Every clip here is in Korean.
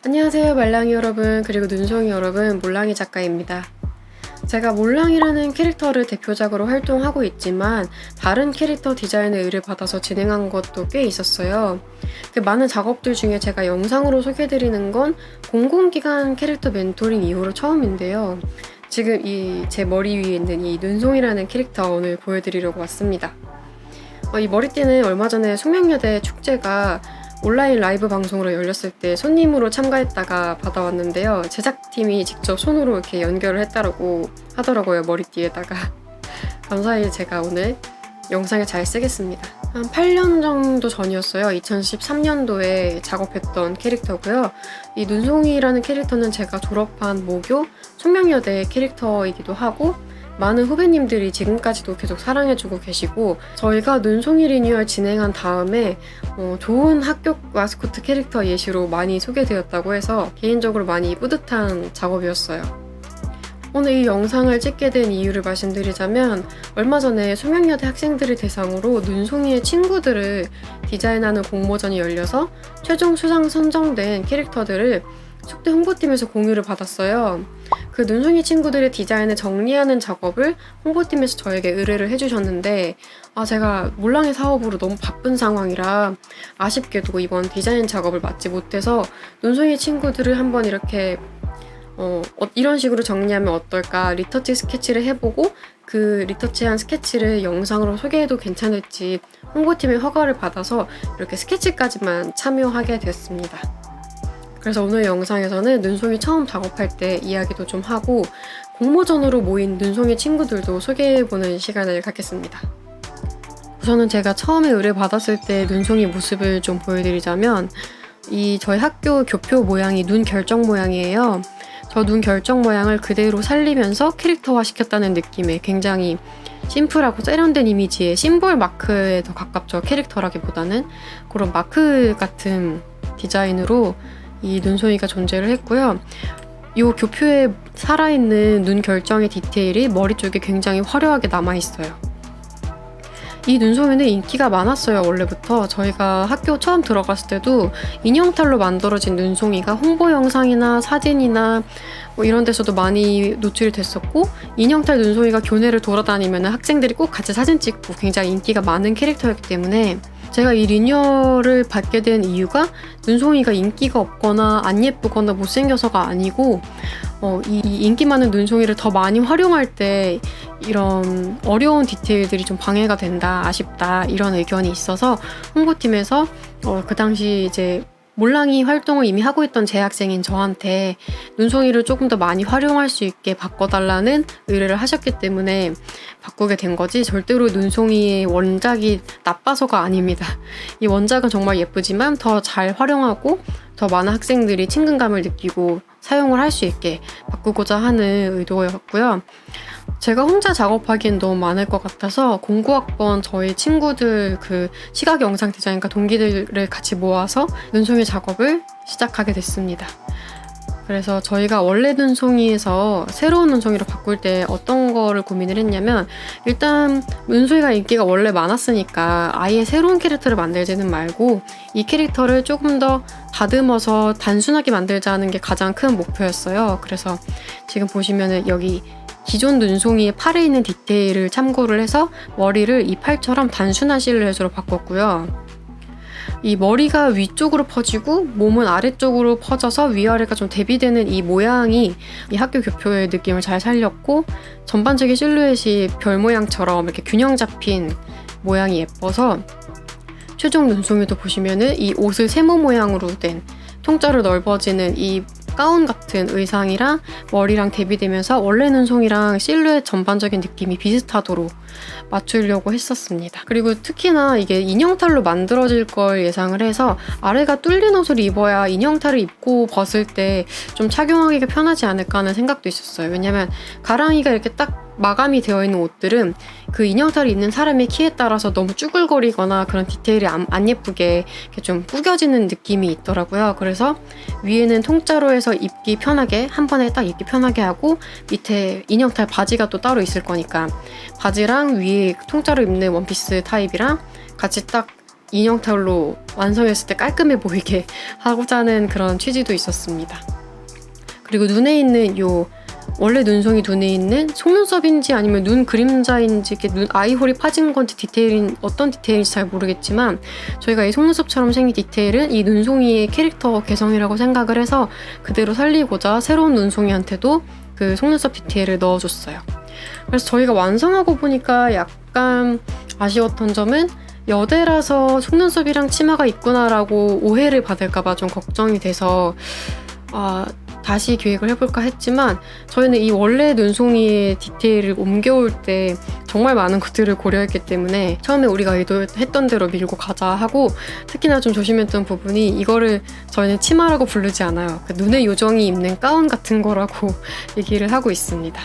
안녕하세요 말랑이 여러분, 그리고 눈송이 여러분, 몰랑이 작가입니다. 제가 몰랑이라는 캐릭터를 대표작으로 활동하고 있지만 다른 캐릭터 디자인의 의뢰를 받아서 진행한 것도 꽤 있었어요. 그 많은 작업들 중에 제가 영상으로 소개해드리는 건 공공기관 캐릭터 멘토링 이후로 처음인데요. 지금 제 머리 위에 있는 이 눈송이라는 캐릭터 오늘 보여드리려고 왔습니다. 이 머리띠는 얼마 전에 숙명여대 축제가 온라인 라이브 방송으로 열렸을 때 손님으로 참가했다가 받아왔는데요. 제작팀이 직접 손으로 이렇게 연결을 했다고 하더라고요, 머리띠에다가. 감사히 제가 오늘 영상에 잘 쓰겠습니다. 한 8년 정도 전이었어요. 2013년도에 작업했던 캐릭터고요. 이 눈송이라는 캐릭터는 제가 졸업한 모교 숙명여대 캐릭터이기도 하고, 많은 후배님들이 지금까지도 계속 사랑해주고 계시고, 저희가 눈송이 리뉴얼 진행한 다음에 좋은 학교 마스코트 캐릭터 예시로 많이 소개되었다고 해서 개인적으로 많이 뿌듯한 작업이었어요. 오늘 이 영상을 찍게 된 이유를 말씀드리자면, 얼마 전에 숙명여대 학생들을 대상으로 눈송이의 친구들을 디자인하는 공모전이 열려서 최종 수상 선정된 캐릭터들을 숙대 홍보팀에서 공유를 받았어요. 그 눈송이 친구들의 디자인을 정리하는 작업을 홍보팀에서 저에게 의뢰를 해주셨는데, 제가 몰랑이 사업으로 너무 바쁜 상황이라 아쉽게도 이번 디자인 작업을 맡지 못해서 눈송이 친구들을 한번 이렇게 이런 식으로 정리하면 어떨까 리터치 스케치를 해보고, 그 리터치한 스케치를 영상으로 소개해도 괜찮을지 홍보팀의 허가를 받아서 이렇게 스케치까지만 참여하게 됐습니다. 그래서 오늘 영상에서는 눈송이 처음 작업할 때 이야기도 좀 하고, 공모전으로 모인 눈송이 친구들도 소개해보는 시간을 갖겠습니다. 우선은 제가 처음에 의뢰받았을 때 눈송이 모습을 좀 보여드리자면, 저희 학교 교표 모양이 눈 결정 모양이에요. 저 눈 결정 모양을 그대로 살리면서 캐릭터화 시켰다는 느낌의 굉장히 심플하고 세련된 이미지의 심볼 마크에 더 가깝죠. 캐릭터라기보다는 그런 마크 같은 디자인으로 이 눈송이가 존재를 했고요. 이 교표에 살아있는 눈 결정의 디테일이 머리 쪽에 굉장히 화려하게 남아있어요. 이 눈송이는 인기가 많았어요. 원래부터 저희가 학교 처음 들어갔을 때도 인형탈로 만들어진 눈송이가 홍보 영상이나 사진이나 이런 데서도 많이 노출이 됐었고, 인형탈 눈송이가 교내를 돌아다니면 학생들이 꼭 같이 사진 찍고 굉장히 인기가 많은 캐릭터였기 때문에, 제가 이 리뉴얼을 받게 된 이유가 눈송이가 인기가 없거나 안 예쁘거나 못생겨서가 아니고, 이 인기 많은 눈송이를 더 많이 활용할 때 이런 어려운 디테일들이 좀 방해가 된다, 아쉽다, 이런 의견이 있어서 홍보팀에서 그 당시 이제 몰랑이 활동을 이미 하고 있던 재학생인 저한테 눈송이를 조금 더 많이 활용할 수 있게 바꿔달라는 의뢰를 하셨기 때문에 바꾸게 된 거지, 절대로 눈송이의 원작이 나빠서가 아닙니다. 이 원작은 정말 예쁘지만 더 잘 활용하고 더 많은 학생들이 친근감을 느끼고 사용을 할 수 있게 바꾸고자 하는 의도였고요. 제가 혼자 작업하기엔 너무 많을 것 같아서 공구학번 저희 친구들, 그 시각 영상 디자인과 동기들을 같이 모아서 눈송이 작업을 시작하게 됐습니다. 그래서 저희가 원래 눈송이에서 새로운 눈송이로 바꿀 때 어떤 거를 고민을 했냐면, 일단 눈송이가 인기가 원래 많았으니까 아예 새로운 캐릭터를 만들지는 말고 이 캐릭터를 조금 더 다듬어서 단순하게 만들자는 게 가장 큰 목표였어요. 그래서 지금 보시면은 여기 기존 눈송이의 팔에 있는 디테일을 참고를 해서 머리를 이 팔처럼 단순한 실루엣으로 바꿨고요. 이 머리가 위쪽으로 퍼지고 몸은 아래쪽으로 퍼져서 위아래가 좀 대비되는 이 모양이 이 학교 교표의 느낌을 잘 살렸고, 전반적인 실루엣이 별 모양처럼 이렇게 균형 잡힌 모양이 예뻐서, 최종 눈송이도 보시면은 이 옷을 세모 모양으로 된 통짜로 넓어지는 이 가운 같은 의상이랑 머리랑 대비되면서 원래 눈송이랑 실루엣 전반적인 느낌이 비슷하도록 맞추려고 했었습니다. 그리고 특히나 이게 인형탈로 만들어질 걸 예상을 해서 아래가 뚫린 옷을 입어야 인형탈을 입고 벗을 때 좀 착용하기가 편하지 않을까 하는 생각도 있었어요. 왜냐면 가랑이가 이렇게 딱 마감이 되어 있는 옷들은 그 인형탈이 있는 사람의 키에 따라서 너무 쭈글거리거나 그런 디테일이 안 예쁘게 이렇게 좀 구겨지는 느낌이 있더라고요. 그래서 위에는 통짜로 해서 입기 편하게, 한 번에 딱 입기 편하게 하고, 밑에 인형탈 바지가 또 따로 있을 거니까 바지랑 위에 통짜로 입는 원피스 타입이랑 같이 딱 인형 타올로 완성했을 때 깔끔해 보이게 하고자 하는 그런 취지도 있었습니다. 그리고 눈에 있는 원래 눈송이 눈에 있는 속눈썹인지 아니면 눈 그림자인지 이렇게 눈 아이홀이 파진 건지 어떤 디테일인지 잘 모르겠지만 저희가 이 속눈썹처럼 생긴 디테일은 이 눈송이의 캐릭터 개성이라고 생각을 해서 그대로 살리고자 새로운 눈송이한테도 그 속눈썹 디테일을 넣어줬어요. 그래서 저희가 완성하고 보니까 약간 아쉬웠던 점은 여대라서 속눈썹이랑 치마가 있구나라고 오해를 받을까봐 좀 걱정이 돼서 다시 기획을 해볼까 했지만 저희는 이 원래 눈송이의 디테일을 옮겨올 때 정말 많은 것들을 고려했기 때문에 처음에 우리가 의도했던 대로 밀고 가자 하고, 특히나 좀 조심했던 부분이 이거를 저희는 치마라고 부르지 않아요. 그 눈의 요정이 입는 가운 같은 거라고 얘기를 하고 있습니다.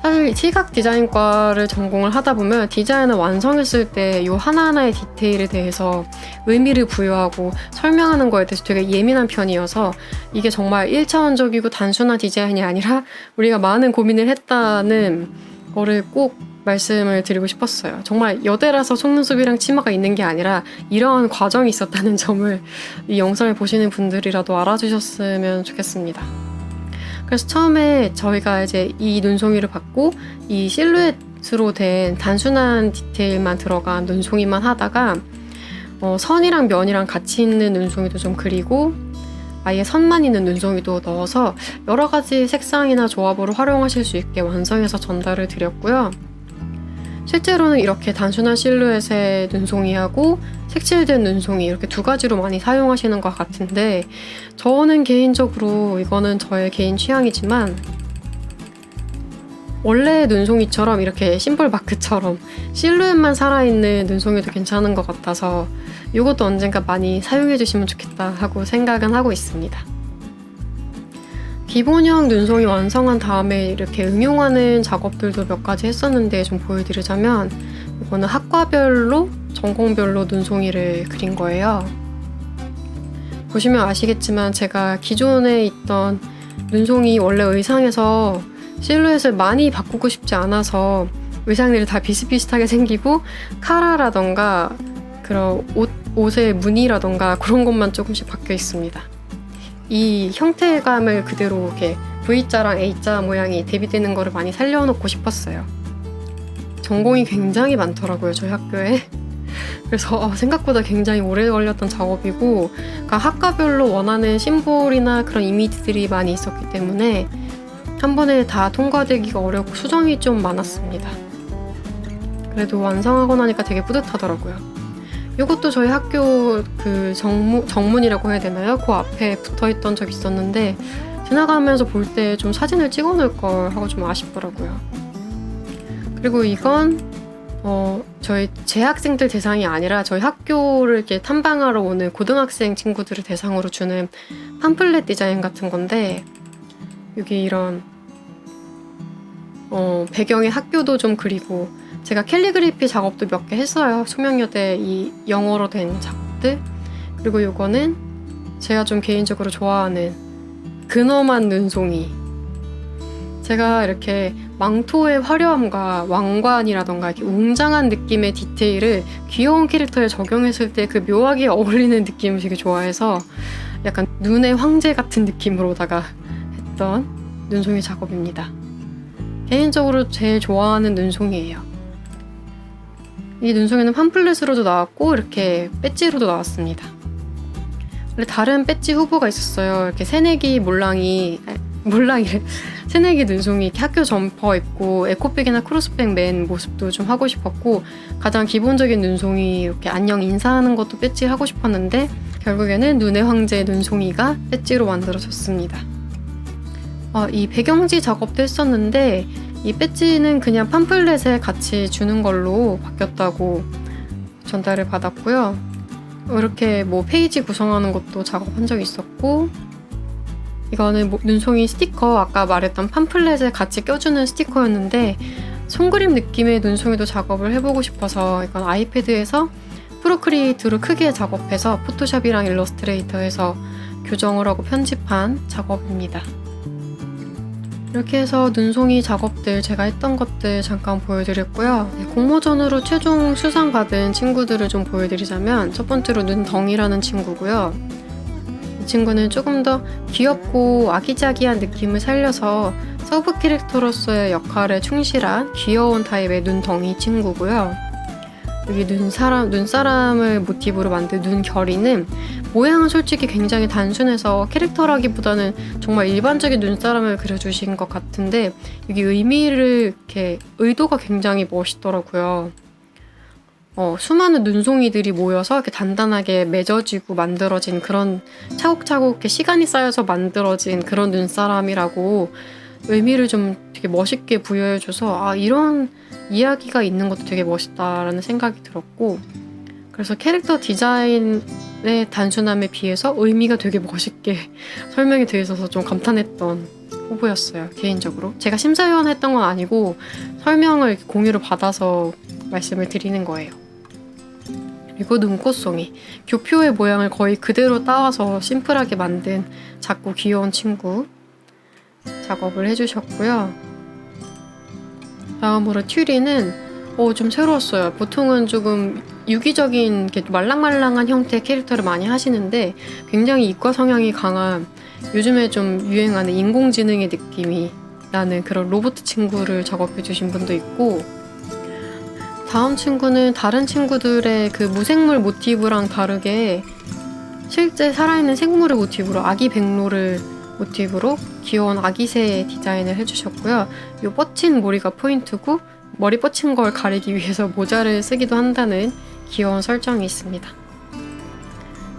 사실 시각 디자인과를 전공을 하다 보면 디자인을 완성했을 때 이 하나하나의 디테일에 대해서 의미를 부여하고 설명하는 거에 대해서 되게 예민한 편이어서 이게 정말 1차원적이고 단순한 디자인이 아니라 우리가 많은 고민을 했다는 거를 꼭 말씀을 드리고 싶었어요. 정말 여대라서 속눈썹이랑 치마가 있는 게 아니라 이러한 과정이 있었다는 점을 이 영상을 보시는 분들이라도 알아주셨으면 좋겠습니다. 그래서 처음에 저희가 이제 이 눈송이를 받고 이 실루엣으로 된 단순한 디테일만 들어간 눈송이만 하다가 선이랑 면이랑 같이 있는 눈송이도 좀 그리고 아예 선만 있는 눈송이도 넣어서 여러 가지 색상이나 조합으로 활용하실 수 있게 완성해서 전달을 드렸고요. 실제로는 이렇게 단순한 실루엣의 눈송이하고 색칠된 눈송이 이렇게 두 가지로 많이 사용하시는 것 같은데, 저는 개인적으로 이거는 저의 개인 취향이지만 원래 눈송이처럼 이렇게 심볼 마크처럼 실루엣만 살아있는 눈송이도 괜찮은 것 같아서 이것도 언젠가 많이 사용해 주시면 좋겠다 하고 생각은 하고 있습니다. 기본형 눈송이 완성한 다음에 이렇게 응용하는 작업들도 몇 가지 했었는데 좀 보여드리자면, 이거는 학과별로 전공별로 눈송이를 그린 거예요. 보시면 아시겠지만 제가 기존에 있던 눈송이 원래 의상에서 실루엣을 많이 바꾸고 싶지 않아서 의상들이 다 비슷비슷하게 생기고 카라라던가 그런 옷의 무늬라던가 그런 것만 조금씩 바뀌어 있습니다. 이 형태감을 그대로 이렇게 V자랑 A자 모양이 대비되는 거를 많이 살려놓고 싶었어요. 전공이 굉장히 많더라고요, 저희 학교에. 그래서 생각보다 굉장히 오래 걸렸던 작업이고, 그러니까 학과별로 원하는 심볼이나 그런 이미지들이 많이 있었기 때문에 한 번에 다 통과되기가 어렵고 수정이 좀 많았습니다. 그래도 완성하고 나니까 되게 뿌듯하더라고요. 이것도 저희 학교 그 정문이라고 해야 되나요? 그 앞에 붙어있던 적이 있었는데 지나가면서 볼 때 좀 사진을 찍어놓을 걸 하고 좀 아쉽더라고요. 그리고 이건 저희 재학생들 대상이 아니라 저희 학교를 이렇게 탐방하러 오는 고등학생 친구들을 대상으로 주는 팜플렛 디자인 같은 건데, 여기 이런 배경의 학교도 좀 그리고 제가 캘리그래피 작업도 몇 개 했어요. 소명여대 이 영어로 된 작업들. 그리고 이거는 제가 좀 개인적으로 좋아하는 근엄한 눈송이. 제가 이렇게 망토의 화려함과 왕관이라던가 이렇게 웅장한 느낌의 디테일을 귀여운 캐릭터에 적용했을 때 그 묘하게 어울리는 느낌을 되게 좋아해서 약간 눈의 황제 같은 느낌으로다가 했던 눈송이 작업입니다. 개인적으로 제일 좋아하는 눈송이에요. 이 눈송이는 팜플렛으로도 나왔고 이렇게 배지로도 나왔습니다. 원래 다른 배지 후보가 있었어요. 이렇게 새내기 새내기 눈송이 이렇게 학교 점퍼 입고 에코백이나 크로스백 맨 모습도 좀 하고 싶었고, 가장 기본적인 눈송이 이렇게 안녕 인사하는 것도 배지 하고 싶었는데 결국에는 눈의 황제 눈송이가 배지로 만들어졌습니다. 이 배경지 작업도 했었는데 이 배지는 그냥 팜플렛에 같이 주는 걸로 바뀌었다고 전달을 받았고요. 이렇게 뭐 페이지 구성하는 것도 작업한 적이 있었고, 이거는 눈송이 스티커, 아까 말했던 팜플렛에 같이 껴주는 스티커였는데 손그림 느낌의 눈송이도 작업을 해보고 싶어서 이건 아이패드에서 프로크리에이트로 크게 작업해서 포토샵이랑 일러스트레이터에서 교정을 하고 편집한 작업입니다. 이렇게 해서 눈송이 작업들 제가 했던 것들 잠깐 보여드렸고요. 네, 공모전으로 최종 수상받은 친구들을 좀 보여드리자면 첫 번째로 눈덩이라는 친구고요. 이 친구는 조금 더 귀엽고 아기자기한 느낌을 살려서 서브 캐릭터로서의 역할에 충실한 귀여운 타입의 눈덩이 친구고요. 여기 눈사람을 모티브로 만든 눈결이는 모양은 솔직히 굉장히 단순해서 캐릭터라기보다는 정말 일반적인 눈사람을 그려주신 것 같은데 여기 의도가 굉장히 멋있더라고요. 수많은 눈송이들이 모여서 이렇게 단단하게 맺어지고 만들어진 그런 차곡차곡 이렇게 시간이 쌓여서 만들어진 그런 눈사람이라고 의미를 좀 되게 멋있게 부여해줘서 이런 이야기가 있는 것도 되게 멋있다라는 생각이 들었고, 그래서 캐릭터 디자인의 단순함에 비해서 의미가 되게 멋있게 설명이 되어 있어서 좀 감탄했던 후보였어요. 개인적으로 제가 심사위원 했던 건 아니고 설명을 공유를 받아서 말씀을 드리는 거예요. 그리고 눈꽃송이, 교표의 모양을 거의 그대로 따와서 심플하게 만든 작고 귀여운 친구 작업을 해주셨고요. 다음으로 튜리는 좀 새로웠어요. 보통은 조금 유기적인 말랑말랑한 형태의 캐릭터를 많이 하시는데 굉장히 이과 성향이 강한, 요즘에 좀 유행하는 인공지능의 느낌이 나는 그런 로봇 친구를 작업해 주신 분도 있고, 다음 친구는 다른 친구들의 그 무생물 모티브랑 다르게 실제 살아있는 생물을 모티브로 아기 백로를 모티브로 귀여운 아기새 디자인을 해주셨고요. 이 뻗친 머리가 포인트고 머리 뻗친 걸 가리기 위해서 모자를 쓰기도 한다는 귀여운 설정이 있습니다.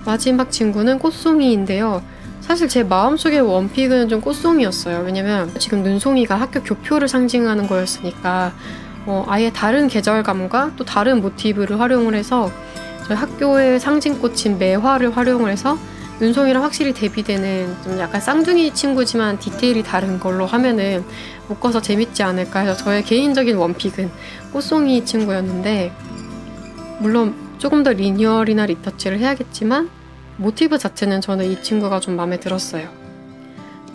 마지막 친구는 꽃송이인데요. 사실 제 마음속의 원픽은 좀 꽃송이였어요. 왜냐면 지금 눈송이가 학교 교표를 상징하는 거였으니까 아예 다른 계절감과 또 다른 모티브를 활용을 해서 저희 학교의 상징꽃인 매화를 활용을 해서 눈송이랑 확실히 대비되는 좀 약간 쌍둥이 친구지만 디테일이 다른 걸로 하면은 묶어서 재밌지 않을까 해서 저의 개인적인 원픽은 꽃송이 친구였는데, 물론 조금 더 리니얼이나 리터치를 해야겠지만 모티브 자체는 저는 이 친구가 좀 마음에 들었어요.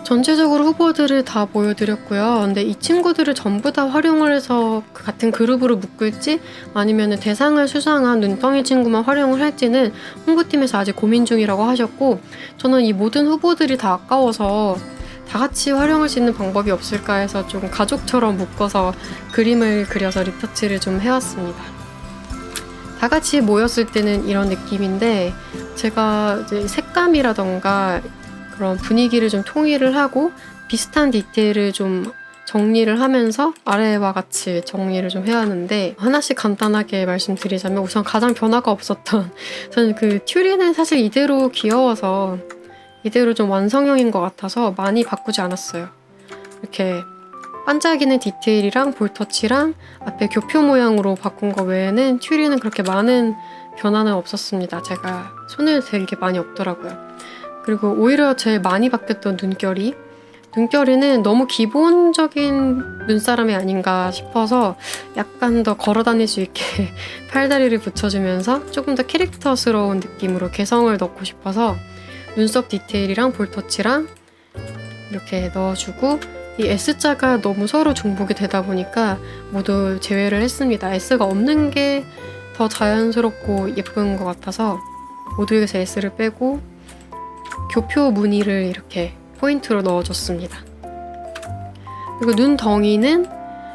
전체적으로 후보들을 다 보여드렸고요. 근데 이 친구들을 전부 다 활용을 해서 같은 그룹으로 묶을지 아니면 대상을 수상한 눈덩이 친구만 활용을 할지는 홍보팀에서 아직 고민 중이라고 하셨고, 저는 이 모든 후보들이 다 아까워서 다 같이 활용할 수 있는 방법이 없을까 해서 좀 가족처럼 묶어서 그림을 그려서 리터치를 좀 해왔습니다. 다 같이 모였을 때는 이런 느낌인데 제가 이제 색감이라던가 그런 분위기를 좀 통일을 하고 비슷한 디테일을 좀 정리를 하면서 아래와 같이 정리를 좀 해야 하는데, 하나씩 간단하게 말씀드리자면 우선 가장 변화가 없었던 저는 그 튜리는 사실 이대로 귀여워서 이대로 좀 완성형인 것 같아서 많이 바꾸지 않았어요. 이렇게 반짝이는 디테일이랑 볼터치랑 앞에 교표 모양으로 바꾼 거 외에는 튜리는 그렇게 많은 변화는 없었습니다. 제가 손을 댈 게 많이 없더라고요. 그리고 오히려 제일 많이 바뀌었던 눈결이는 너무 기본적인 눈사람이 아닌가 싶어서 약간 더 걸어 다닐 수 있게 팔다리를 붙여주면서 조금 더 캐릭터스러운 느낌으로 개성을 넣고 싶어서 눈썹 디테일이랑 볼터치랑 이렇게 넣어주고, 이 S자가 너무 서로 중복이 되다 보니까 모두 제외를 했습니다. S가 없는 게 더 자연스럽고 예쁜 것 같아서 모두에서 S를 빼고 교표 무늬를 이렇게 포인트로 넣어줬습니다. 그리고 눈덩이는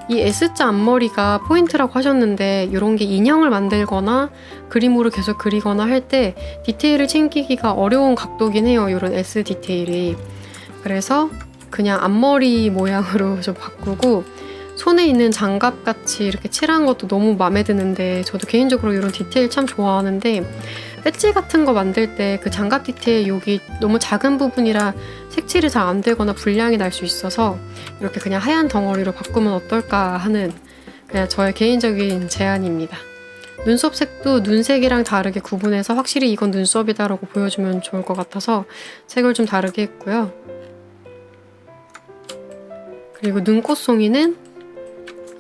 이 S자 앞머리가 포인트라고 하셨는데 이런 게 인형을 만들거나 그림으로 계속 그리거나 할 때 디테일을 챙기기가 어려운 각도긴 해요. 이런 S 디테일이. 그래서 그냥 앞머리 모양으로 좀 바꾸고, 손에 있는 장갑같이 이렇게 칠한 것도 너무 마음에 드는데 저도 개인적으로 이런 디테일 참 좋아하는데 배지 같은 거 만들 때 그 장갑 디테일 여기 너무 작은 부분이라 색칠이 잘 안 되거나 불량이 날 수 있어서 이렇게 그냥 하얀 덩어리로 바꾸면 어떨까 하는 그냥 저의 개인적인 제안입니다. 눈썹 색도 눈색이랑 다르게 구분해서 확실히 이건 눈썹이다라고 보여주면 좋을 것 같아서 색을 좀 다르게 했고요. 그리고 눈꽃송이는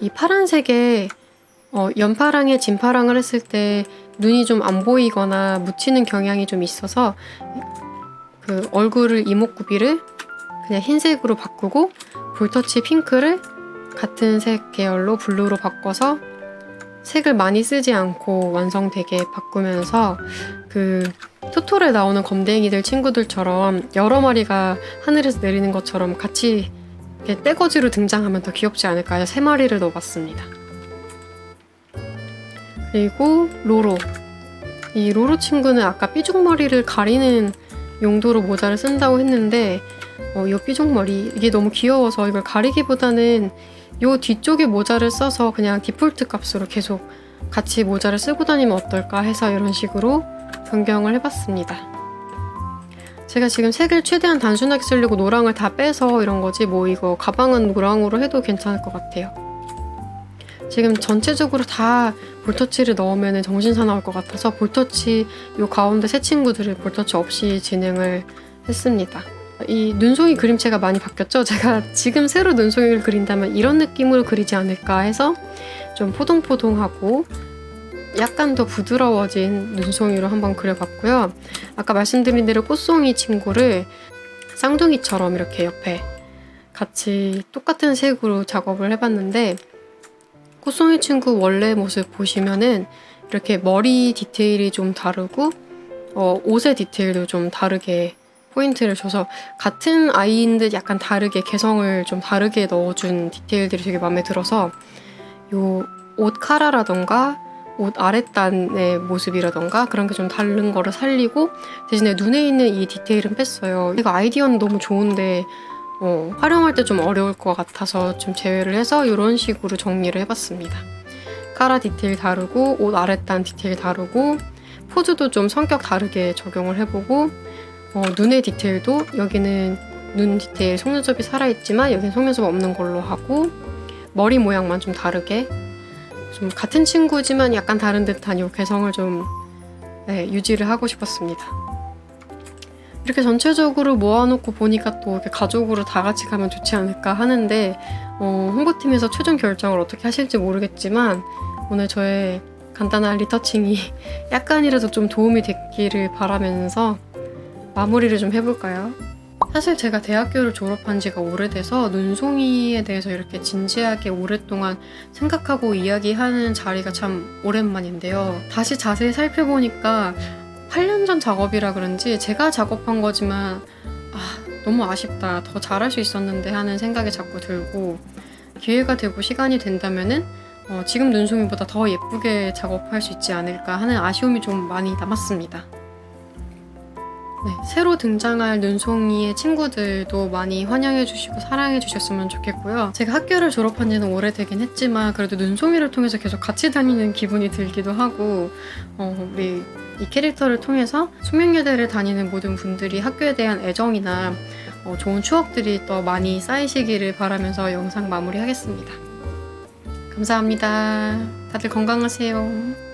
이 파란색에 연파랑에 진파랑을 했을 때 눈이 좀 안 보이거나 묻히는 경향이 좀 있어서 그 얼굴을 이목구비를 그냥 흰색으로 바꾸고 볼터치 핑크를 같은 색 계열로 블루로 바꿔서 색을 많이 쓰지 않고 완성되게 바꾸면서 그 토토로에 나오는 검댕이들 친구들처럼 여러 마리가 하늘에서 내리는 것처럼 같이 이렇게 떼거지로 등장하면 더 귀엽지 않을까 해서 3마리를 넣어봤습니다. 그리고 로로. 이 로로 친구는 아까 삐죽머리를 가리는 용도로 모자를 쓴다고 했는데 이 삐죽머리 이게 너무 귀여워서 이걸 가리기보다는 이 뒤쪽에 모자를 써서 그냥 디폴트 값으로 계속 같이 모자를 쓰고 다니면 어떨까 해서 이런 식으로 변경을 해봤습니다. 제가 지금 색을 최대한 단순하게 쓰려고 노랑을 다 빼서 이런 거지 뭐 이거 가방은 노랑으로 해도 괜찮을 것 같아요. 지금 전체적으로 다 볼터치를 넣으면 정신 사나울 것 같아서 볼터치 요 가운데 세 친구들을 볼터치 없이 진행을 했습니다. 이 눈송이 그림체가 많이 바뀌었죠? 제가 지금 새로 눈송이를 그린다면 이런 느낌으로 그리지 않을까 해서 좀 포동포동하고 약간 더 부드러워진 눈송이로 한번 그려봤고요. 아까 말씀드린 대로 꽃송이 친구를 쌍둥이처럼 이렇게 옆에 같이 똑같은 색으로 작업을 해봤는데 꽃송이 친구 원래 모습 보시면은 이렇게 머리 디테일이 좀 다르고 옷의 디테일도 좀 다르게 포인트를 줘서 같은 아이인 듯 약간 다르게 개성을 좀 다르게 넣어준 디테일들이 되게 마음에 들어서 요 옷 카라라던가 옷 아랫단의 모습이라던가 그런 게 좀 다른 거를 살리고 대신에 눈에 있는 이 디테일은 뺐어요. 이거 아이디어는 너무 좋은데 활용할 때 좀 어려울 것 같아서 좀 제외를 해서 이런 식으로 정리를 해봤습니다. 카라 디테일 다르고 옷 아랫단 디테일 다르고 포즈도 좀 성격 다르게 적용을 해보고 눈의 디테일도 여기는 눈 디테일 속눈썹이 살아있지만 여기는 속눈썹 없는 걸로 하고 머리 모양만 좀 다르게 좀 같은 친구지만 약간 다른 듯한 이 개성을 좀 유지를 하고 싶었습니다. 이렇게 전체적으로 모아놓고 보니까 또 이렇게 가족으로 다 같이 가면 좋지 않을까 하는데 홍보팀에서 최종 결정을 어떻게 하실지 모르겠지만 오늘 저의 간단한 리터칭이 약간이라도 좀 도움이 됐기를 바라면서 마무리를 좀 해볼까요? 사실 제가 대학교를 졸업한 지가 오래돼서 눈송이에 대해서 이렇게 진지하게 오랫동안 생각하고 이야기하는 자리가 참 오랜만인데요. 다시 자세히 살펴보니까 8년 전 작업이라 그런지 제가 작업한 거지만 너무 아쉽다. 더 잘할 수 있었는데 하는 생각이 자꾸 들고 기회가 되고 시간이 된다면은 지금 눈송이보다 더 예쁘게 작업할 수 있지 않을까 하는 아쉬움이 좀 많이 남았습니다. 새로 등장할 눈송이의 친구들도 많이 환영해 주시고 사랑해 주셨으면 좋겠고요. 제가 학교를 졸업한 지는 오래되긴 했지만 그래도 눈송이를 통해서 계속 같이 다니는 기분이 들기도 하고 우리 이 캐릭터를 통해서 숙명여대를 다니는 모든 분들이 학교에 대한 애정이나 좋은 추억들이 더 많이 쌓이시기를 바라면서 영상 마무리하겠습니다. 감사합니다. 다들 건강하세요.